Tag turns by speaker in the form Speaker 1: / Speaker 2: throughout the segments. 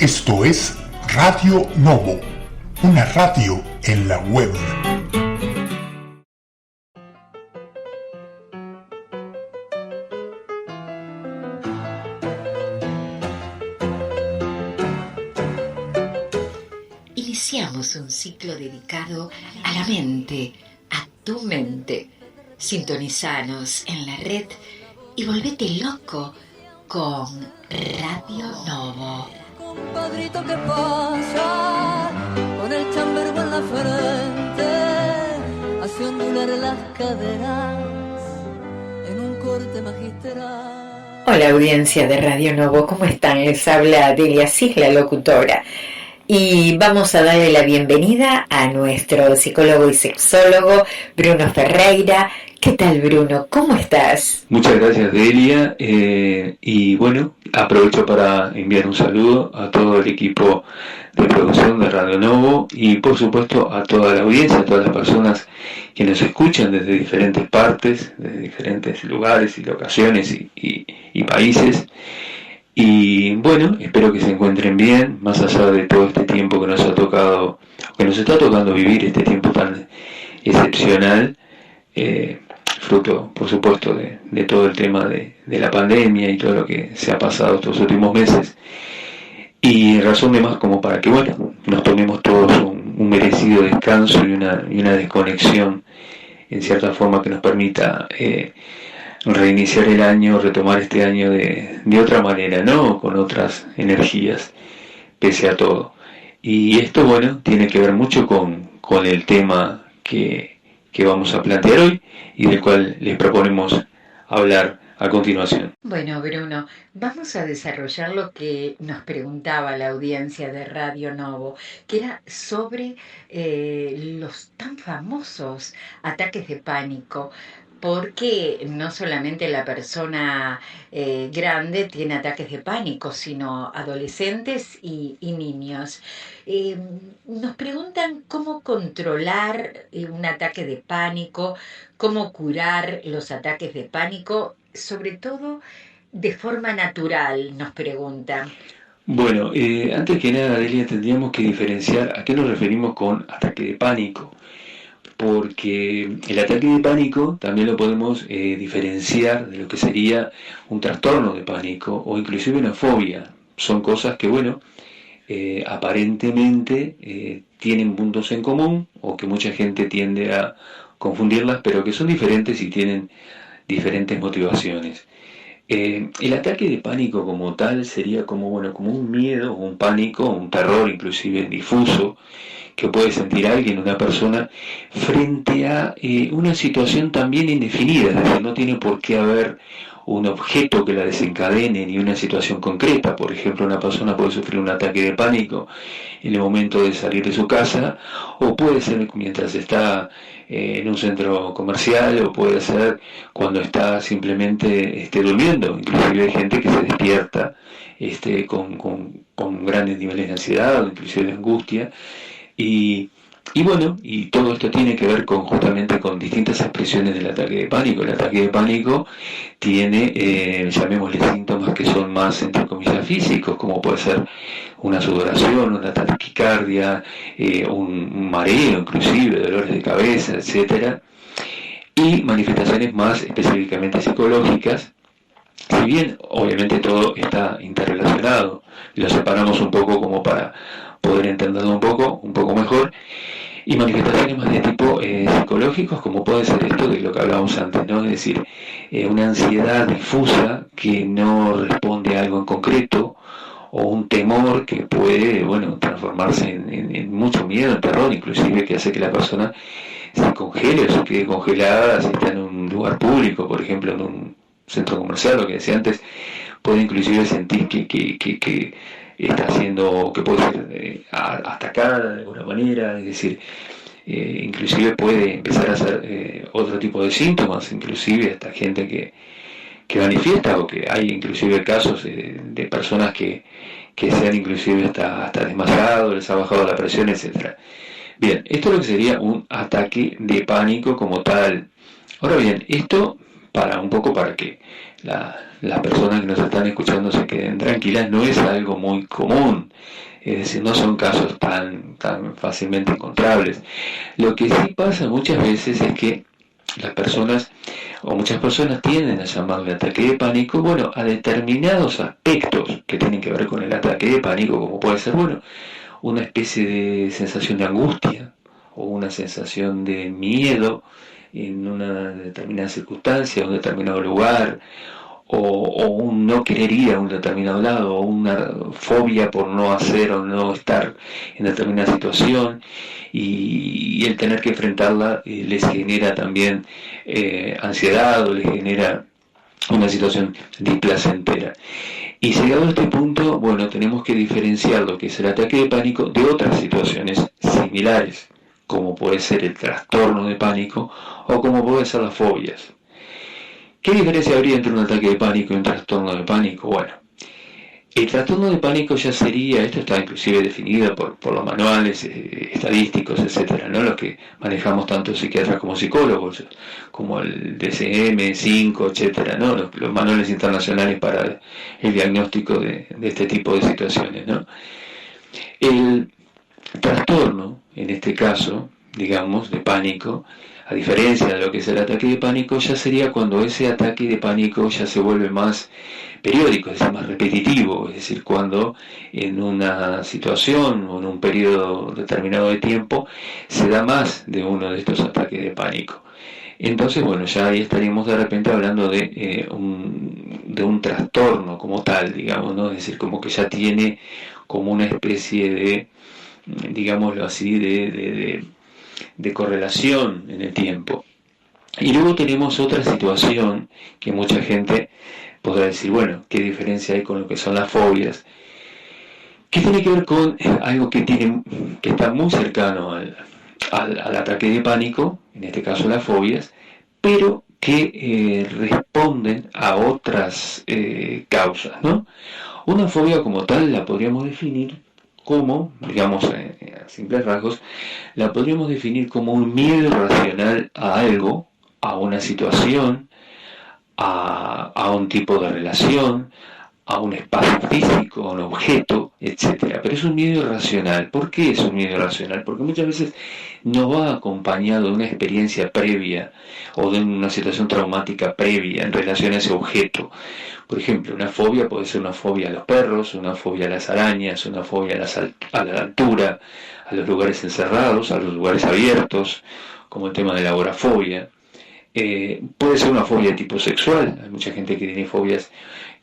Speaker 1: Esto es Radio Novo, una radio en la web.
Speaker 2: Iniciamos un ciclo dedicado a la mente, a tu mente. Sintonizanos en la red y volvete loco con Radio Novo.
Speaker 3: Compadrito, ¿qué pasa? Con el chambergo en la frente, hace ondular las caderas en un corte magistral.
Speaker 2: Hola audiencia de Radio Novo, ¿cómo están? Les habla Delia Cis, la locutora. Y vamos a darle la bienvenida a nuestro psicólogo y sexólogo Bruno Ferreira. ¿Qué tal, Bruno? ¿Cómo estás?
Speaker 4: Muchas gracias, Delia. Y bueno, aprovecho para enviar un saludo a todo el equipo de producción de Radio Novo y por supuesto a toda la audiencia, a todas las personas que nos escuchan desde diferentes partes, desde diferentes lugares y locaciones y países. Y bueno, espero que se encuentren bien, más allá de todo este tiempo que nos ha tocado, que nos está tocando vivir, este tiempo tan excepcional, fruto, por supuesto, de todo el tema de la pandemia y todo lo que se ha pasado estos últimos meses. Y razón de más como para que, bueno, nos tomemos todos un merecido descanso y una desconexión, en cierta forma, que nos permita reiniciar el año, retomar este año de otra manera, ¿no? Con otras energías, pese a todo. Y esto, bueno, tiene que ver mucho con el tema que vamos a plantear hoy y del cual les proponemos hablar a continuación.
Speaker 2: Bueno, Bruno, vamos a desarrollar lo que nos preguntaba la audiencia de Radio Novo, que era sobre los tan famosos ataques de pánico. Porque no solamente la persona grande tiene ataques de pánico, sino adolescentes y niños. Nos preguntan cómo controlar un ataque de pánico, cómo curar los ataques de pánico, sobre todo de forma natural, nos preguntan.
Speaker 4: Bueno, antes que nada, Delia, tendríamos que diferenciar a qué nos referimos con ataque de pánico. Porque el ataque de pánico también lo podemos diferenciar de lo que sería un trastorno de pánico o inclusive una fobia. Son cosas que, bueno, aparentemente tienen puntos en común o que mucha gente tiende a confundirlas, pero que son diferentes y tienen diferentes motivaciones. El ataque de pánico como tal sería como un miedo, un pánico, un terror inclusive difuso, que puede sentir alguien, una persona, frente a una situación también indefinida, es decir, no tiene por qué haber un objeto que la desencadene ni una situación concreta. Por ejemplo, una persona puede sufrir un ataque de pánico en el momento de salir de su casa, o puede ser mientras está en un centro comercial, o puede ser cuando está simplemente durmiendo. Inclusive hay gente que se despierta con grandes niveles de ansiedad o inclusive de angustia. Y bueno, y todo esto tiene que ver justamente con distintas expresiones del ataque de pánico. El ataque de pánico tiene, llamémosle, síntomas que son más, entre comillas, físicos, como puede ser una sudoración, una taquicardia, un mareo, inclusive dolores de cabeza, etcétera, y manifestaciones más específicamente psicológicas. Si bien, obviamente, todo está interrelacionado, lo separamos un poco como para poder entenderlo un poco mejor, y manifestaciones más de tipo psicológicos, como puede ser esto de lo que hablábamos antes, ¿no? Es decir, una ansiedad difusa que no responde a algo en concreto, o un temor que puede, transformarse en mucho miedo, en terror, inclusive, que hace que la persona se congele o se quede congelada si está en un lugar público, por ejemplo, en un centro comercial, lo que decía antes, puede inclusive sentir que está haciendo, que puede ser atacada de alguna manera, es decir, inclusive puede empezar a hacer otro tipo de síntomas, inclusive hasta gente que manifiesta, o que hay inclusive casos de personas que se han inclusive hasta desmayado, les ha bajado la presión, etcétera. Bien, esto es lo que sería un ataque de pánico como tal. Ahora bien, esto para un poco para que las personas que nos están escuchando se queden tranquilas, no es algo muy común, es decir, no son casos tan fácilmente encontrables. Lo que sí pasa muchas veces es que las personas, o muchas personas, tienden a llamarle ataque de pánico, bueno, a determinados aspectos que tienen que ver con el ataque de pánico, como puede ser, bueno, una especie de sensación de angustia, o una sensación de miedo en una determinada circunstancia, un determinado lugar, o un no querer ir a un determinado lado, o una fobia por no hacer o no estar en determinada situación, y el tener que enfrentarla les genera también ansiedad, o les genera una situación displacentera. Y llegado a este punto, bueno, tenemos que diferenciar lo que es el ataque de pánico de otras situaciones similares, como puede ser el trastorno de pánico o como pueden ser las fobias. ¿Qué diferencia habría entre un ataque de pánico y un trastorno de pánico? Bueno, el trastorno de pánico ya sería, esto está inclusive definido por los manuales estadísticos, etcétera, ¿no? Los que manejamos tanto psiquiatras como psicólogos, como el DSM-5, etcétera, ¿no? Los manuales internacionales para el diagnóstico de este tipo de situaciones, ¿no? El trastorno, en este caso, digamos, de pánico, a diferencia de lo que es el ataque de pánico, ya sería cuando ese ataque de pánico ya se vuelve más periódico, es decir, más repetitivo, es decir, cuando en una situación o en un periodo determinado de tiempo se da más de uno de estos ataques de pánico. Entonces, bueno, ya ahí estaríamos de repente hablando de un trastorno como tal, digamos, ¿no? Es decir, como que ya tiene como una especie de, digámoslo así, de correlación en el tiempo. Y luego tenemos otra situación que mucha gente podrá decir, bueno, ¿qué diferencia hay con lo que son las fobias? Que tiene que ver con algo que está muy cercano al ataque de pánico, en este caso las fobias, pero que responden a otras causas, ¿no? Una fobia como tal la podríamos definir como, digamos, a simples rasgos, la podríamos definir como un miedo irracional a algo, a una situación, a un tipo de relación, a un espacio físico, a un objeto, etc. Pero es un miedo irracional. ¿Por qué es un miedo irracional? Porque muchas veces no va acompañado de una experiencia previa o de una situación traumática previa en relación a ese objeto. Por ejemplo, una fobia puede ser una fobia a los perros, una fobia a las arañas, una fobia a la altura, a los lugares encerrados, a los lugares abiertos, como el tema de la agorafobia. Puede ser una fobia de tipo sexual. Hay mucha gente que tiene fobias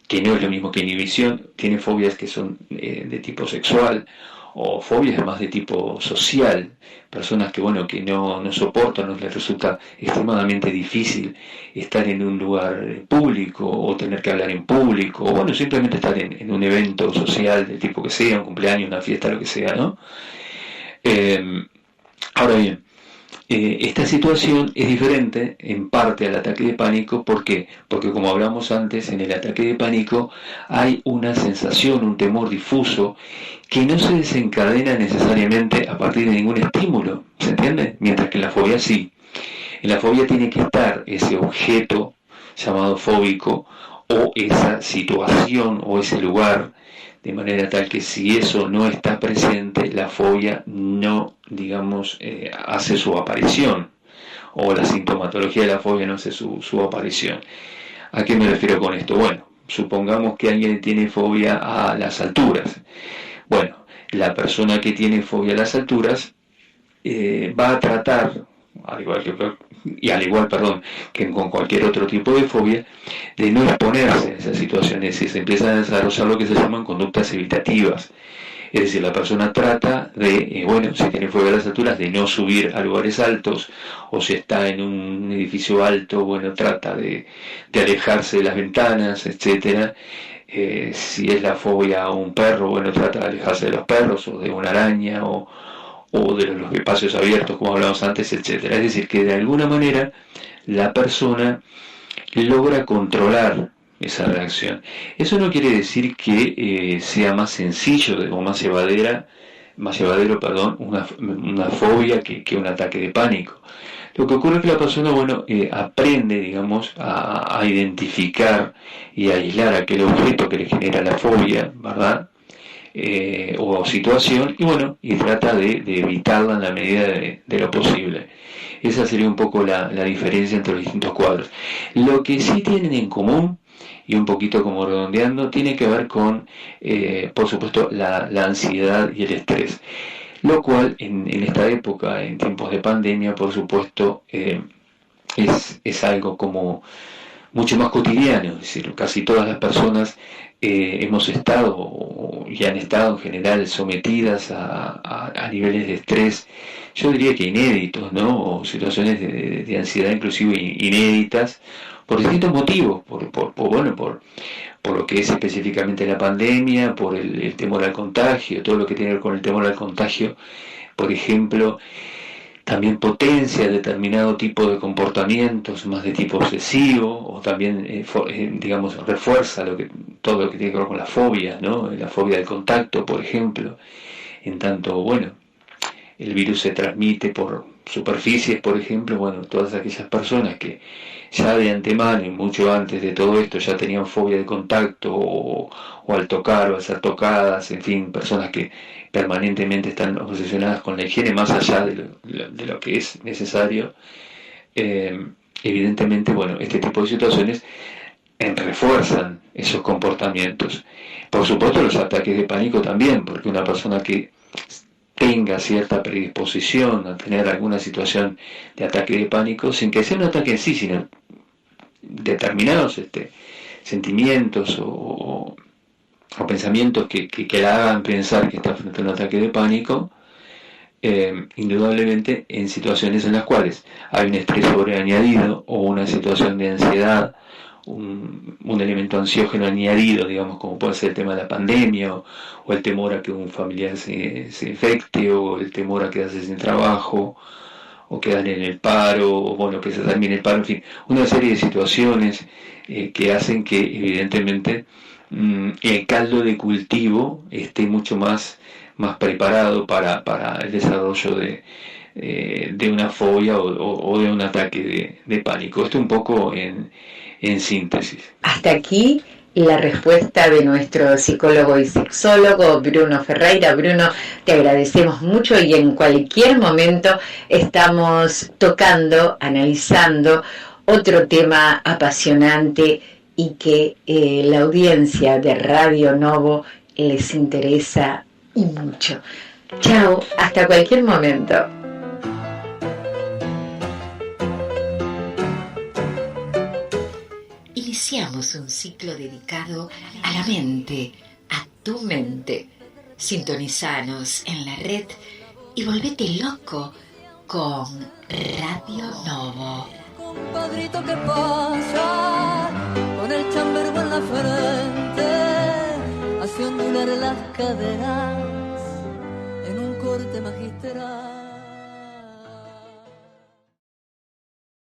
Speaker 4: que no es lo mismo que inhibición, tiene fobias que son de tipo sexual, o fobias más de tipo social, personas que, bueno, que no soportan, no les resulta extremadamente difícil estar en un lugar público, o tener que hablar en público, o bueno, simplemente estar en un evento social del tipo que sea, un cumpleaños, una fiesta, lo que sea, ¿no? Ahora bien, esta situación es diferente en parte al ataque de pánico. ¿Por qué? Porque, como hablamos antes, en el ataque de pánico hay una sensación, un temor difuso que no se desencadena necesariamente a partir de ningún estímulo, ¿se entiende? Mientras que en la fobia sí. En la fobia tiene que estar ese objeto llamado fóbico, o esa situación o ese lugar, de manera tal que si eso no está presente, la fobia no, digamos, hace su aparición, o la sintomatología de la fobia no hace su aparición. ¿A qué me refiero con esto? Bueno, supongamos que alguien tiene fobia a las alturas. Bueno, la persona que tiene fobia a las alturas va a tratar, al igual que con cualquier otro tipo de fobia, de no exponerse a esas situaciones, y se empieza a desarrollar lo que se llaman conductas evitativas. Es decir, la persona trata de, bueno, si tiene fobia a las alturas, de no subir a lugares altos, o si está en un edificio alto, bueno, trata de alejarse de las ventanas, etcétera. Si es la fobia a un perro, bueno, trata de alejarse de los perros, o de una araña, o de los espacios abiertos, como hablamos antes, etcétera. Es decir, que de alguna manera la persona logra controlar esa reacción. Eso no quiere decir que sea más sencillo o más llevadero, una fobia que un ataque de pánico. Lo Lo que ocurre es que la persona, bueno, aprende, digamos, a identificar y a aislar aquel objeto que le genera la fobia, ¿verdad? O situación, y bueno, y trata de evitarla en la medida de lo posible. Esa sería un poco la diferencia entre los distintos cuadros. Lo que sí tienen en común, y un poquito como redondeando, tiene que ver con, por supuesto, la ansiedad y el estrés. Lo cual en esta época, en tiempos de pandemia, por supuesto, es algo como mucho más cotidiano, es decir, casi todas las personas hemos estado y han estado en general sometidas a niveles de estrés, yo diría que inéditos, ¿no? O situaciones de ansiedad inclusive inéditas, por distintos motivos, por lo que es específicamente la pandemia, por el temor al contagio, todo lo que tiene que ver con el temor al contagio, por ejemplo, también potencia determinado tipo de comportamientos más de tipo obsesivo, o también, digamos, refuerza todo lo que tiene que ver con la fobia, ¿no? La fobia del contacto, por ejemplo, en tanto, bueno, el virus se transmite por superficies, por ejemplo, bueno, todas aquellas personas que ya de antemano y mucho antes de todo esto ya tenían fobia de contacto o al tocar o al ser tocadas, en fin, personas que permanentemente están obsesionadas con la higiene más allá de lo que es necesario, evidentemente, bueno, este tipo de situaciones refuerzan esos comportamientos. Por supuesto los ataques de pánico también, porque una persona que tenga cierta predisposición a tener alguna situación de ataque de pánico, sin que sea un ataque en sí, sino determinados sentimientos o pensamientos que la hagan pensar que está frente a un ataque de pánico, indudablemente en situaciones en las cuales hay un estrés sobreañadido o una situación de ansiedad, un elemento ansiógeno añadido, digamos, como puede ser el tema de la pandemia o el temor a que un familiar se infecte, o el temor a quedarse sin trabajo o quedar en el paro, o bueno, que se termine el paro, en fin, una serie de situaciones que hacen que evidentemente el caldo de cultivo esté mucho más preparado para el desarrollo de una fobia o de un ataque de pánico. Esto un poco en síntesis.
Speaker 2: Hasta aquí la respuesta de nuestro psicólogo y sexólogo Bruno Ferreira. Bruno, te agradecemos mucho y en cualquier momento estamos tocando, analizando otro tema apasionante y que la audiencia de Radio Novo les interesa y mucho. Chao, hasta cualquier momento. Iniciamos un ciclo dedicado a la mente, a tu mente. Sintonizanos en la red y volvete loco con Radio Novo.
Speaker 3: Compadrito que pasa con el chambergo en la frente, hace ondular las caderas en un corte magistral.